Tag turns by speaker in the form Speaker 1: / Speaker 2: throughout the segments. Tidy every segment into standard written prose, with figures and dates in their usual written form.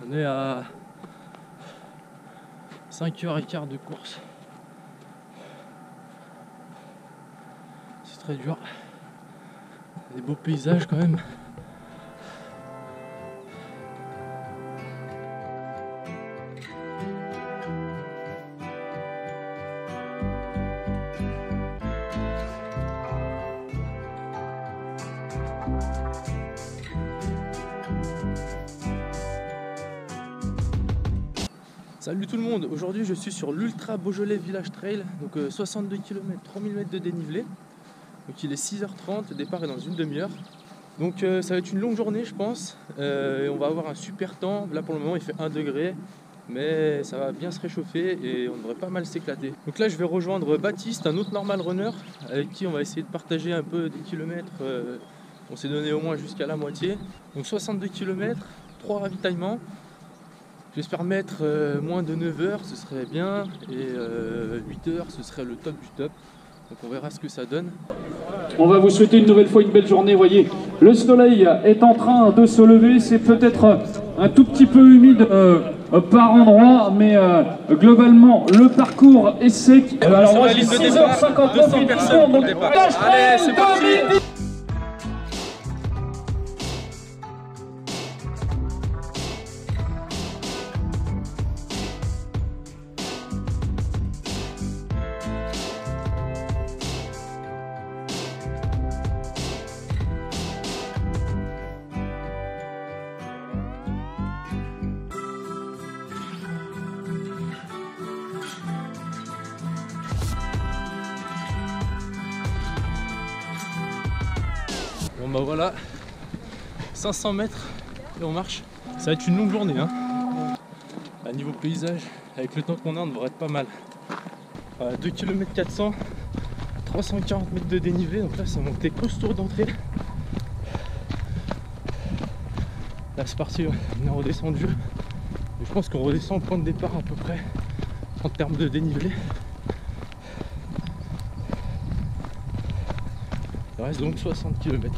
Speaker 1: On est à 5h15 de course. C'est très dur. Des beaux paysages quand même. Salut tout le monde, aujourd'hui je suis sur l'Ultra Beaujolais Village Trail, donc 62 km, 3000 mètres de dénivelé. Donc il est 6h30, le départ est dans une demi-heure. Donc ça va être une longue journée je pense, et on va avoir un super temps. Là pour le moment il fait 1 degré, mais ça va bien se réchauffer et on devrait pas mal s'éclater. Donc là je vais rejoindre Baptiste, un autre normal runner, avec qui on va essayer de partager un peu des kilomètres. On s'est donné au moins jusqu'à la moitié. Donc 62 km, 3 ravitaillements. J'espère mettre moins de 9 heures, ce serait bien, et 8 heures, ce serait le top du top. Donc on verra ce que ça donne.
Speaker 2: On va vous souhaiter une nouvelle fois une belle journée. Voyez, le soleil est en train de se lever. C'est peut-être un tout petit peu humide par endroit, mais globalement, le parcours est sec. Alors moi, j'ai 6h59 personnes pour le départ. Allez, c'est parti.
Speaker 1: Bon bah voilà, 500 mètres et on marche. Ça va être une longue journée hein. À niveau paysage, avec le temps qu'on a, on devrait être pas mal. 2 km 400, 340 mètres de dénivelé, donc là c'est monté costaud d'entrée. Là c'est parti, on est redescendu. Et je pense qu'on redescend au point de départ à peu près en termes de dénivelé. Il reste donc 60 km.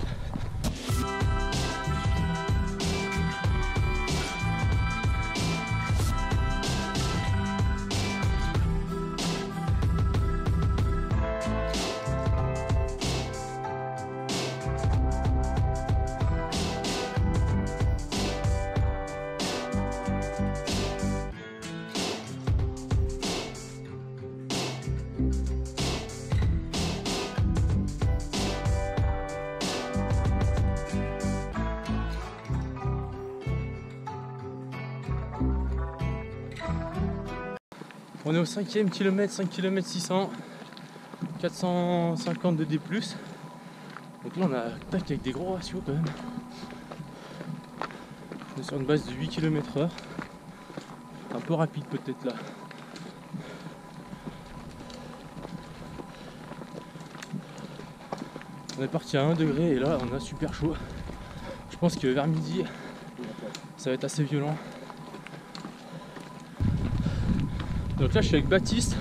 Speaker 1: On est au 5e kilomètre, 5 km 600, 450 de D+. Donc là on a tac avec des gros ratios quand même. On est sur une base de 8 km/h. Un peu rapide peut-être là. On est parti à 1 degré et là on a super chaud. Je pense que vers midi ça va être assez violent. Donc là je suis avec Baptiste,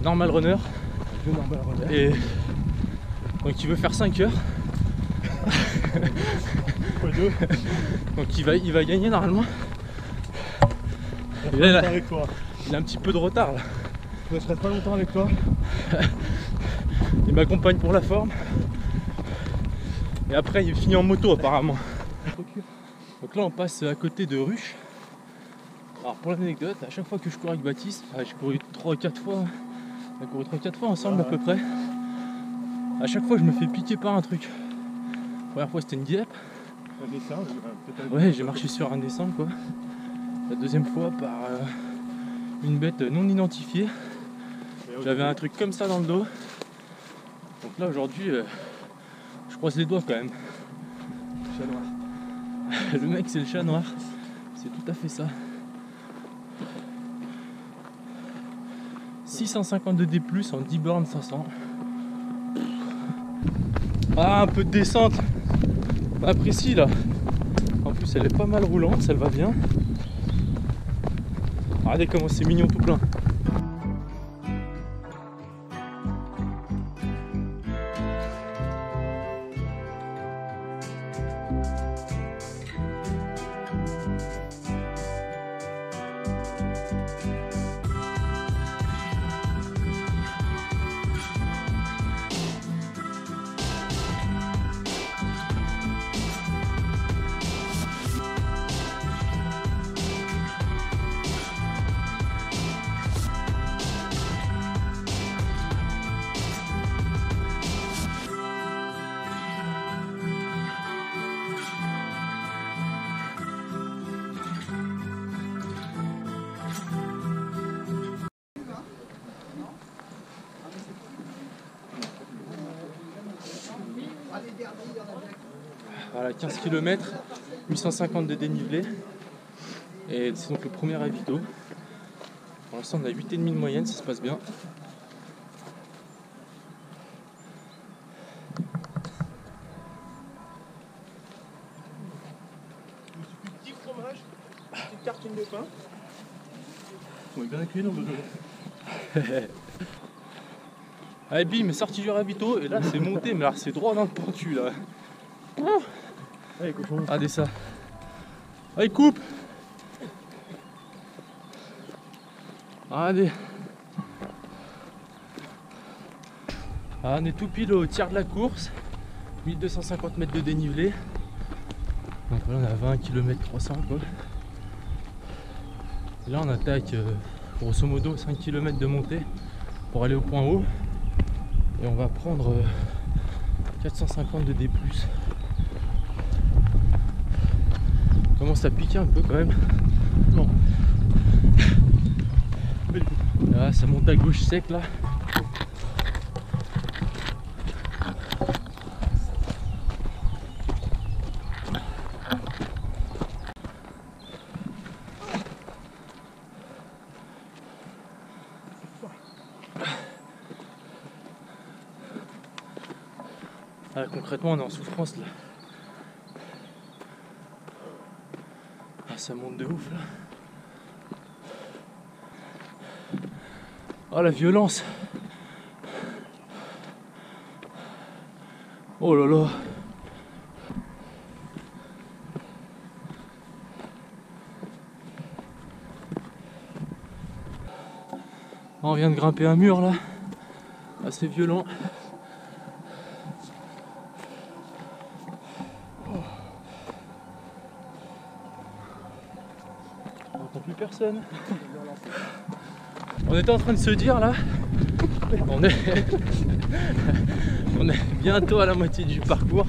Speaker 1: normal runner, et donc il veut faire 5 heures. Donc il va gagner normalement. Et là, il a un petit peu de retard là.
Speaker 3: Je resterai pas longtemps avec toi.
Speaker 1: Il m'accompagne pour la forme. Et après il finit en moto apparemment. Donc là on passe à côté de Ruche. Alors pour l'anecdote, à chaque fois que je cours avec Baptiste, j'ai couru 3-4 fois, on a couru 3-4 fois ensemble à peu près. À chaque fois je me fais piquer par un truc. La première fois c'était une guêpe. Ouais, j'ai marché sur un dessin quoi. La deuxième fois par une bête non identifiée. J'avais un truc comme ça dans le dos. Donc là aujourd'hui, je croise les doigts quand même.
Speaker 3: Chat noir.
Speaker 1: Le mec c'est le chat noir. C'est tout à fait ça. 652 D+, en 10 bornes 500. Ah, un peu de descente. Pas précis là. En plus elle est pas mal roulante, ça va bien. Regardez comment c'est mignon tout plein. Voilà, 15 km, 850 de dénivelé. Et c'est donc le premier ravito. Pour l'instant on a 8,5 de moyenne, ça se passe bien.
Speaker 3: Petit fromage, petite tartine de pain. On est bien accueillis dans Beaujolais.
Speaker 1: Allez, bim, sorti du ravito et là c'est monté, mais là c'est droit dans le pentu là.
Speaker 3: Allez, cochon.
Speaker 1: Regardez ça. Allez, coupe. Regardez. Ah, on est tout pile au tiers de la course. 1250 mètres de dénivelé. Donc là on a 20 km 300 quoi. Et là on attaque grosso modo 5 km de montée pour aller au point haut. Et on va prendre 450 de D+. Commence à piquer un peu quand même.
Speaker 3: Non.
Speaker 1: Là, ça monte à gauche sec là. Ah, concrètement on est en souffrance là. Ah, ça monte de ouf là. Oh la violence. Oh là là. On vient de grimper un mur là. Assez violent. Plus personne. On était en train de se dire là, on est bientôt à la moitié du parcours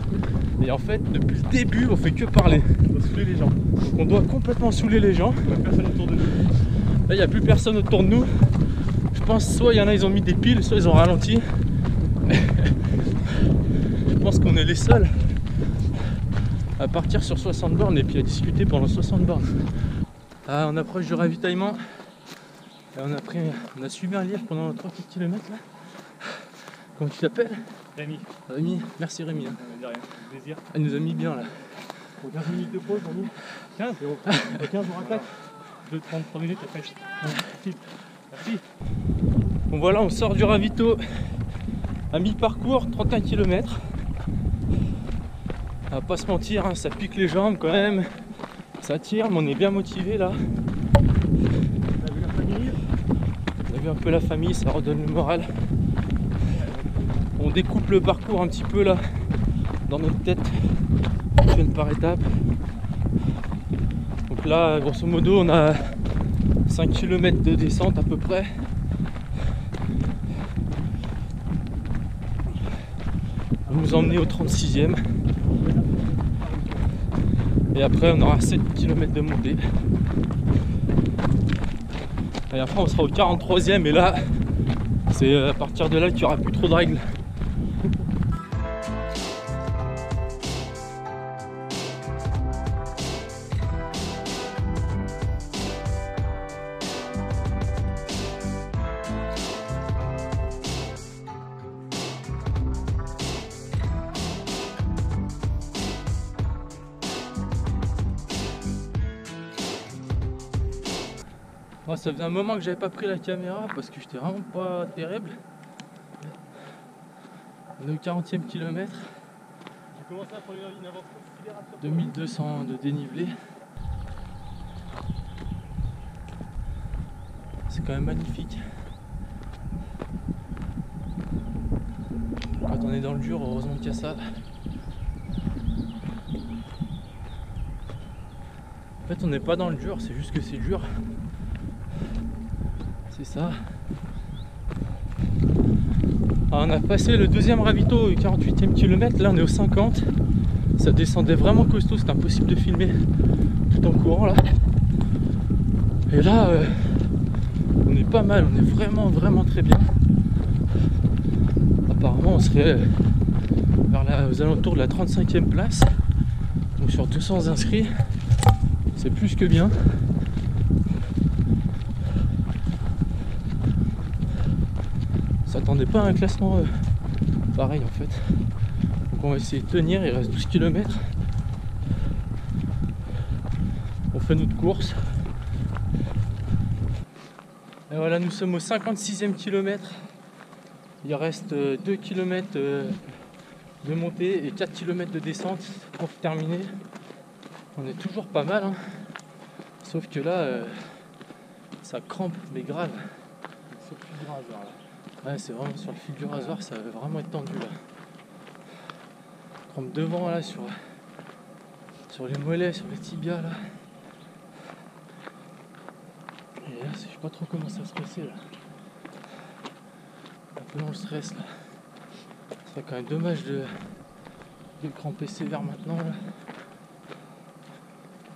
Speaker 1: et en fait depuis le début on fait que parler.
Speaker 3: On doit saouler les gens.
Speaker 1: Donc on doit complètement saouler les gens.
Speaker 3: Il n'y a personne autour de nous.
Speaker 1: Là il n'y a plus personne autour de nous. Je pense soit il y en a ils ont mis des piles, soit ils ont ralenti. Je pense qu'on est les seuls à partir sur 60 bornes et puis à discuter pendant 60 bornes. Ah, on approche du ravitaillement. Et on a suivi un lièvre pendant 3-4 km là. Comment tu t'appelles?
Speaker 3: Rémi.
Speaker 1: Rémi, merci Rémi. Hein.
Speaker 3: De rien, plaisir.
Speaker 1: Elle nous a mis bien là.
Speaker 3: Pour 15 minutes de pause, Rémi. 15 et au 15 on rattaque. 2-33 minutes après. Merci. Merci.
Speaker 1: Bon voilà, on sort du ravito à mi-parcours, 31 km. On va pas se mentir, hein, ça pique les jambes quand même. Ça tire, mais on est bien motivé là.
Speaker 3: On a vu la famille.
Speaker 1: On a vu un peu la famille, ça redonne le moral. On découpe le parcours un petit peu là, dans notre tête, étape par étape. Donc là, grosso modo, on a 5 km de descente à peu près. On va nous emmener au 36e. Et après on aura 7 km de montée. Et après on sera au 43e et là c'est à partir de là qu'il n'y aura plus trop de règles. Moi, ça faisait un moment que j'avais pas pris la caméra parce que j'étais vraiment pas terrible. On est au 40e kilomètre.
Speaker 3: J'ai commencé à prendre une avance considérable.
Speaker 1: 2200 de dénivelé. C'est quand même magnifique. Quand on est dans le dur, heureusement qu'il y a ça. En fait, on n'est pas dans le dur, c'est juste que c'est dur. C'est ça. Alors, on a passé le deuxième ravito au 48e kilomètre, là on est au 50. Ça descendait vraiment costaud, c'était impossible de filmer tout en courant là. Et là, on est pas mal, on est vraiment très bien. Apparemment on serait aux alentours de la 35e place. Donc sur 200 inscrits, c'est plus que bien. On s'attendait pas à un classement pareil en fait. Donc on va essayer de tenir, il reste 12 km. On fait notre course. Et voilà, nous sommes au 56e kilomètre. Il reste 2 km de montée et 4 km de descente pour terminer. On est toujours pas mal, hein. Sauf que là, ça crampe, mais grave.
Speaker 3: Sur le fil du rasoir là.
Speaker 1: Ouais, c'est vraiment sur le fil du rasoir, ça va vraiment être tendu là. Crampe devant là, sur les mollets, sur les tibias là. Et là, je sais pas trop comment ça se passer là. Un peu dans le stress là. Ce serait quand même dommage de cramper sévère maintenant là.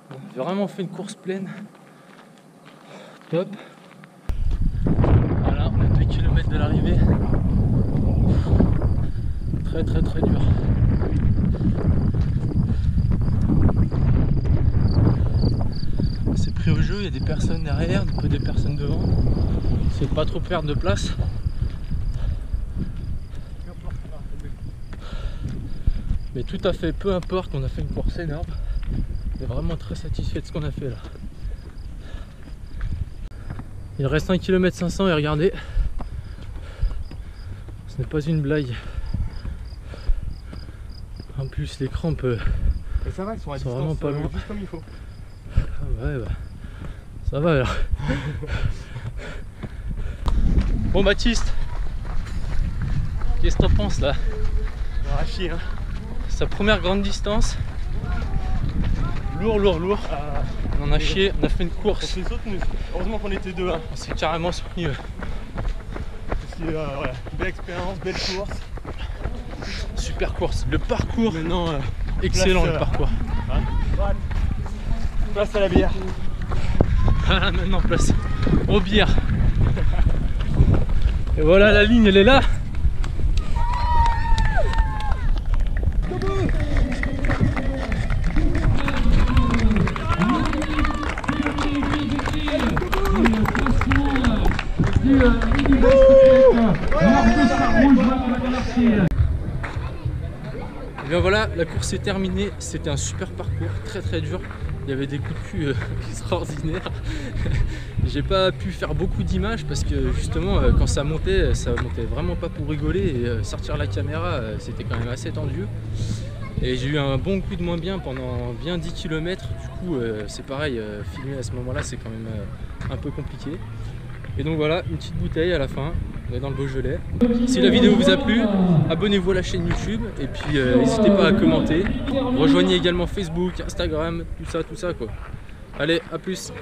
Speaker 1: Bon, j'ai vraiment fait une course pleine. Top. Voilà, on est à 2 km de l'arrivée. Très très très dur. C'est pris au jeu, il y a des personnes derrière, des personnes devant. C'est pas trop perdre de place. Mais tout à fait, peu importe, on a fait une course énorme. On est vraiment très satisfait de ce qu'on a fait là. Il reste 1 km 500 et regardez, ce n'est pas une blague. En plus les crampes
Speaker 3: Et ça va, ils sont à
Speaker 1: sont
Speaker 3: distance,
Speaker 1: vraiment pas loin.
Speaker 3: juste comme il faut.
Speaker 1: Ah ouais, bah, ça va alors. Bon Baptiste, qu'est-ce que t'en penses là?
Speaker 3: On va chier, hein.
Speaker 1: Sa première grande distance. Lourd. On en a chié, on a fait une course.
Speaker 3: Les autres, heureusement qu'on était deux, hein.
Speaker 1: On s'est carrément soutenu.
Speaker 3: Parce que, voilà, belle expérience, belle course.
Speaker 1: Super course. Le parcours,
Speaker 3: Maintenant,
Speaker 1: excellent
Speaker 3: place,
Speaker 1: le parcours.
Speaker 3: Place à la bière.
Speaker 1: Voilà, maintenant place aux bières. Et voilà, la ligne elle est là. Et bien voilà, la course est terminée. C'était un super parcours, très très dur. Il y avait des coups de cul extraordinaires. J'ai pas pu faire beaucoup d'images parce que justement quand ça montait vraiment pas pour rigoler et sortir la caméra c'était quand même assez tendu. Et j'ai eu un bon coup de moins bien pendant bien 10 km. Du coup c'est pareil, filmer à ce moment là c'est quand même un peu compliqué. Et donc voilà, une petite bouteille à la fin, on est dans le Beaujolais. Si la vidéo vous a plu, abonnez-vous à la chaîne YouTube et puis n'hésitez pas à commenter. Rejoignez également Facebook, Instagram, tout ça quoi. Allez, à plus.